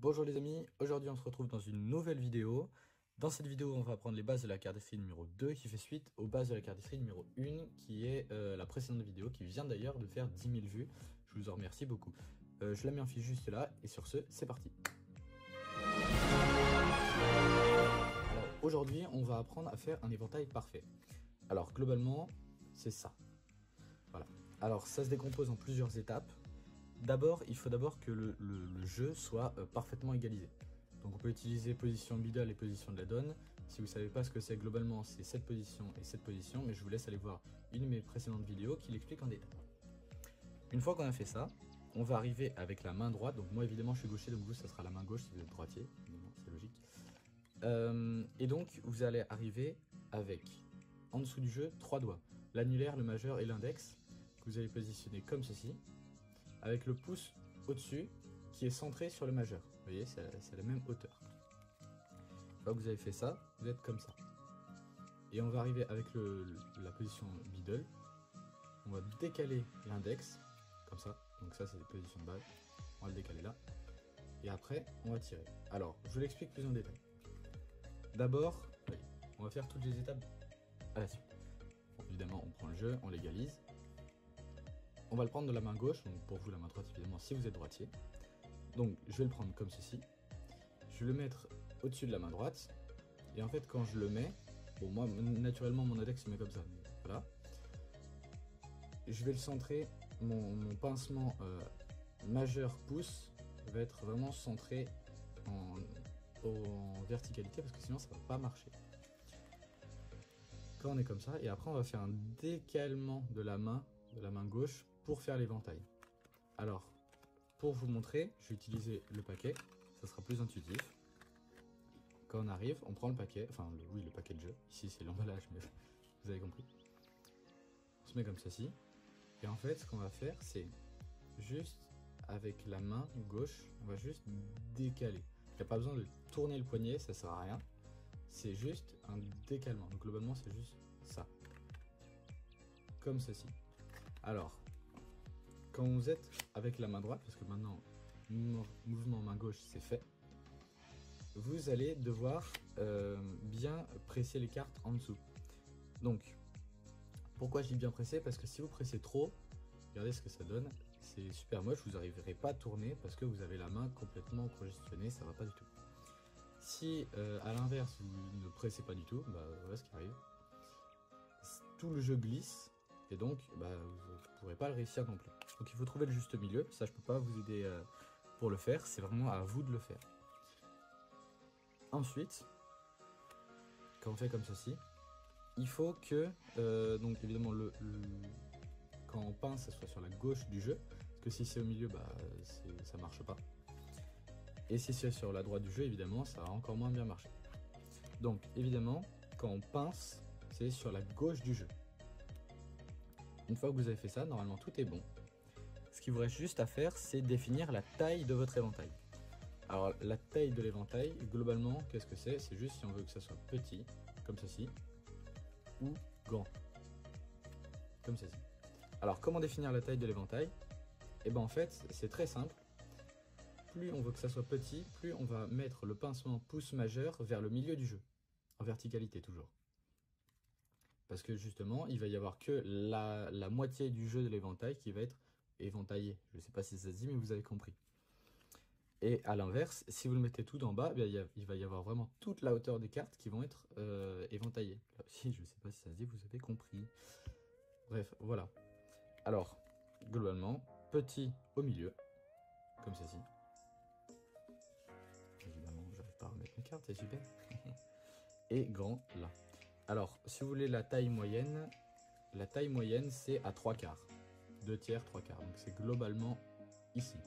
Bonjour les amis, aujourd'hui on se retrouve dans une nouvelle vidéo. Dans cette vidéo on va apprendre les bases de la carte d'esprit numéro 2 qui fait suite aux bases de la carte d'esprit numéro 1 qui est la précédente vidéo qui vient d'ailleurs de faire 10 000 vues. Je vous en remercie beaucoup. Je la mets en fiche juste là et sur ce c'est parti. Alors aujourd'hui on va apprendre à faire un éventail parfait. Alors globalement c'est ça. Voilà. Alors ça se décompose en plusieurs étapes. D'abord, il faut d'abord que le jeu soit parfaitement égalisé. Donc on peut utiliser position middle et position de la donne. Si vous ne savez pas ce que c'est globalement, c'est cette position et cette position, mais je vous laisse aller voir une de mes précédentes vidéos qui l'explique en détail. Une fois qu'on a fait ça, on va arriver avec la main droite. Donc moi évidemment je suis gaucher, donc vous ça sera la main gauche si vous êtes droitier, c'est logique. Et donc vous allez arriver avec, en dessous du jeu, 3 doigts. L'annulaire, le majeur et l'index, que vous allez positionner comme ceci, avec le pouce au-dessus qui est centré sur le majeur. Vous voyez, c'est la même hauteur. Une fois que vous avez fait ça, vous êtes comme ça. Et on va arriver avec la position middle. On va décaler l'index, comme ça. Donc ça, c'est les positions de base. On va le décaler là. Et après, on va tirer. Alors, je vous l'explique plus en détail. D'abord, on va faire toutes les étapes à la suite. Bon, évidemment, on prend le jeu, on l'égalise. On va le prendre de la main gauche, donc pour vous la main droite évidemment si vous êtes droitier. Donc je vais le prendre comme ceci. Je vais le mettre au-dessus de la main droite. Et en fait quand je le mets, bon moi naturellement mon index se met comme ça, voilà. Je vais le centrer, mon pincement majeur pouce va être vraiment centré en verticalité parce que sinon ça va pas marcher. Quand on est comme ça, et après on va faire un décalement de la main gauche pour faire l'éventail. Alors, pour vous montrer, je vais utiliser le paquet, ça sera plus intuitif. Quand on arrive, on prend le paquet, enfin le paquet de jeu, ici c'est l'emballage, mais vous avez compris. On se met comme ceci, et en fait ce qu'on va faire c'est juste avec la main gauche, on va juste décaler. Il n'y a pas besoin de tourner le poignet, ça sert à rien. C'est juste un décalement, donc globalement c'est juste ça. Comme ceci. Alors, quand vous êtes avec la main droite, parce que maintenant, mouvement main gauche, c'est fait, vous allez devoir bien presser les cartes en dessous. Donc, pourquoi je dis bien presser? Parce que si vous pressez trop, regardez ce que ça donne, c'est super moche, vous n'arriverez pas à tourner parce que vous avez la main complètement congestionnée, ça va pas du tout. Si à l'inverse, vous ne pressez pas du tout, bah, voilà ce qui arrive. Tout le jeu glisse. Et donc, bah, vous ne pourrez pas le réussir non plus. Donc il faut trouver le juste milieu. Ça, je ne peux pas vous aider pour le faire. C'est vraiment à vous de le faire. Ensuite, quand on fait comme ceci, il faut que, donc évidemment, quand on pince, ça soit sur la gauche du jeu. Parce que si c'est au milieu, bah, ça ne marche pas. Et si c'est sur la droite du jeu, évidemment, ça va encore moins bien marcher. Donc évidemment, quand on pince, c'est sur la gauche du jeu. Une fois que vous avez fait ça, normalement tout est bon. Ce qu'il vous reste juste à faire, c'est définir la taille de votre éventail. Alors la taille de l'éventail, globalement, qu'est-ce que c'est? C'est juste si on veut que ça soit petit, comme ceci, ou grand, comme ceci. Alors comment définir la taille de l'éventail? Et bien en fait, c'est très simple. Plus on veut que ça soit petit, plus on va mettre le pincement pouce majeur vers le milieu du jeu, en verticalité toujours. Parce que justement, il va y avoir que la moitié du jeu de l'éventail qui va être éventaillé. Je ne sais pas si ça se dit, mais vous avez compris. Et à l'inverse, si vous le mettez tout en bas, il va y avoir vraiment toute la hauteur des cartes qui vont être éventaillées. Là aussi, je ne sais pas si ça se dit, vous avez compris. Bref, voilà. Alors, globalement, petit au milieu, comme ceci. Évidemment, je n'arrive pas à remettre mes cartes, c'est super. Et grand là. Alors, si vous voulez la taille moyenne c'est à 3 quarts. 2 tiers, 3 quarts. Donc c'est globalement ici.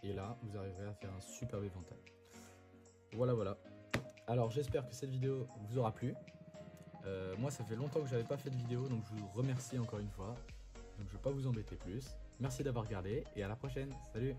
Et là, vous arriverez à faire un superbe éventail. Voilà, voilà. Alors, j'espère que cette vidéo vous aura plu. Moi, ça fait longtemps que je n'avais pas fait de vidéo, donc je vous remercie encore une fois. Donc je ne vais pas vous embêter plus. Merci d'avoir regardé et à la prochaine. Salut!